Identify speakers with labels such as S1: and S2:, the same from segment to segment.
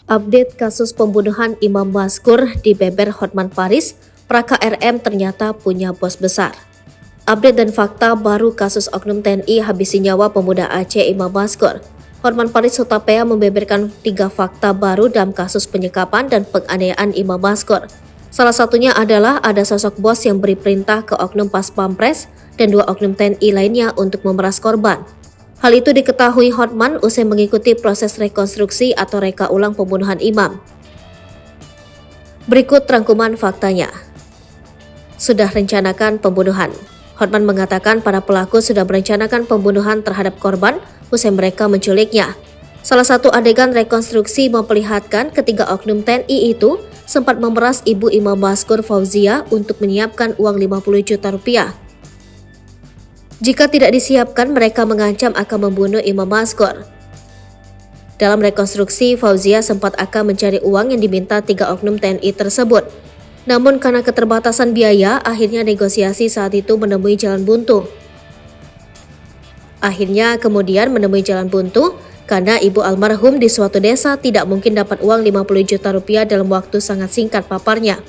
S1: Update kasus pembunuhan Imam Maskur di Beber Hotman Paris, Praka RM ternyata punya bos besar. Update dan fakta baru kasus oknum TNI habisi nyawa pemuda Aceh Imam Maskur. Hotman Paris Hutapea membeberkan 3 fakta baru dalam kasus penyekapan dan penganiayaan Imam Maskur. Salah satunya adalah ada sosok bos yang beri perintah ke oknum Pas Pampres dan 2 oknum TNI lainnya untuk memeras korban. Hal itu diketahui Hotman usai mengikuti proses rekonstruksi atau reka ulang pembunuhan Imam. Berikut rangkuman faktanya. Sudah rencanakan pembunuhan. Hotman mengatakan para pelaku sudah merencanakan pembunuhan terhadap korban usai mereka menculiknya. Salah satu adegan rekonstruksi memperlihatkan ketiga oknum TNI itu sempat memeras ibu Imam Maskur Fauzia untuk menyiapkan uang 50 juta rupiah. Jika tidak disiapkan, mereka mengancam akan membunuh Imam Maskur. Dalam rekonstruksi, Fauzia sempat akan mencari uang yang diminta 3 oknum TNI tersebut. Namun karena keterbatasan biaya, akhirnya negosiasi saat itu menemui jalan buntu. Akhirnya kemudian menemui jalan buntu karena ibu almarhum di suatu desa tidak mungkin dapat uang 50 juta rupiah dalam waktu sangat singkat, paparnya.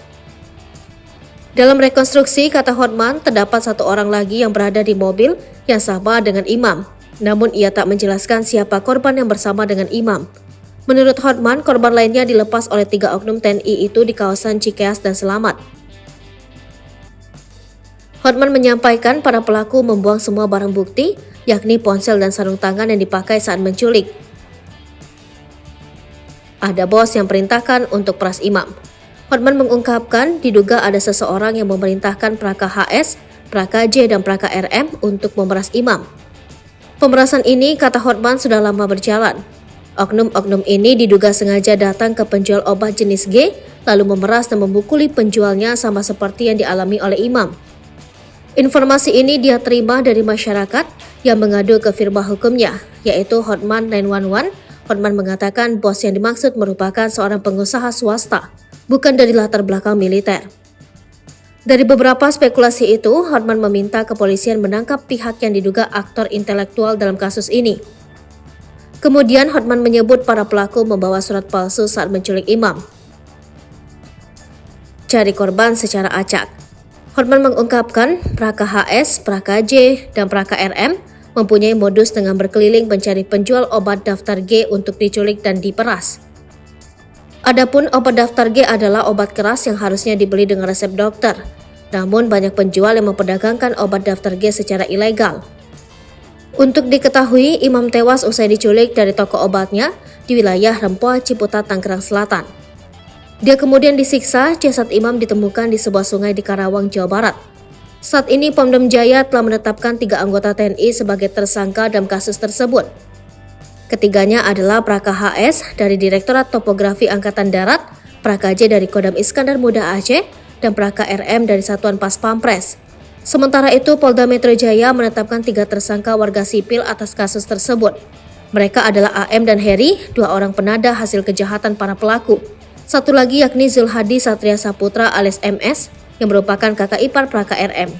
S1: Dalam rekonstruksi, kata Hotman, terdapat 1 orang lagi yang berada di mobil yang sama dengan Imam. Namun ia tak menjelaskan siapa korban yang bersama dengan Imam. Menurut Hotman, korban lainnya dilepas oleh 3 oknum TNI itu di kawasan Cikeas dan Selamat. Hotman menyampaikan para pelaku membuang semua barang bukti, yakni ponsel dan sarung tangan yang dipakai saat menculik. Ada bos yang perintahkan untuk peras Imam. Hotman mengungkapkan diduga ada seseorang yang memerintahkan Praka HS, Praka J, dan Praka RM untuk memeras Imam. Pemerasan ini, kata Hotman, sudah lama berjalan. Oknum-oknum ini diduga sengaja datang ke penjual obat jenis G, lalu memeras dan memukuli penjualnya sama seperti yang dialami oleh Imam. Informasi ini dia terima dari masyarakat yang mengadu ke firma hukumnya, yaitu Hotman 911. Hotman mengatakan bos yang dimaksud merupakan seorang pengusaha swasta, bukan dari latar belakang militer. Dari beberapa spekulasi itu, Hotman meminta kepolisian menangkap pihak yang diduga aktor intelektual dalam kasus ini. Kemudian Hotman menyebut para pelaku membawa surat palsu saat menculik Imam. Cari korban secara acak. Hotman mengungkapkan Praka HS, Praka J, dan Praka RM mempunyai modus dengan berkeliling mencari penjual obat daftar G untuk diculik dan diperas. Adapun obat daftar G adalah obat keras yang harusnya dibeli dengan resep dokter. Namun banyak penjual yang memperdagangkan obat daftar G secara ilegal. Untuk diketahui, Imam tewas usai diculik dari toko obatnya di wilayah Rempoa, Ciputat, Tangerang Selatan. Dia kemudian disiksa, jasad Imam ditemukan di sebuah sungai di Karawang, Jawa Barat. Saat ini Pemdam Jaya telah menetapkan 3 anggota TNI sebagai tersangka dalam kasus tersebut. Ketiganya adalah Praka HS dari Direktorat Topografi Angkatan Darat, Praka J dari Kodam Iskandar Muda Aceh, dan Praka RM dari Satuan Pas Pampres. Sementara itu, Polda Metro Jaya menetapkan 3 tersangka warga sipil atas kasus tersebut. Mereka adalah AM dan Heri, 2 orang penada hasil kejahatan para pelaku. Satu lagi yakni Zulhadi Satria Saputra alias MS, yang merupakan kakak ipar Praka RM.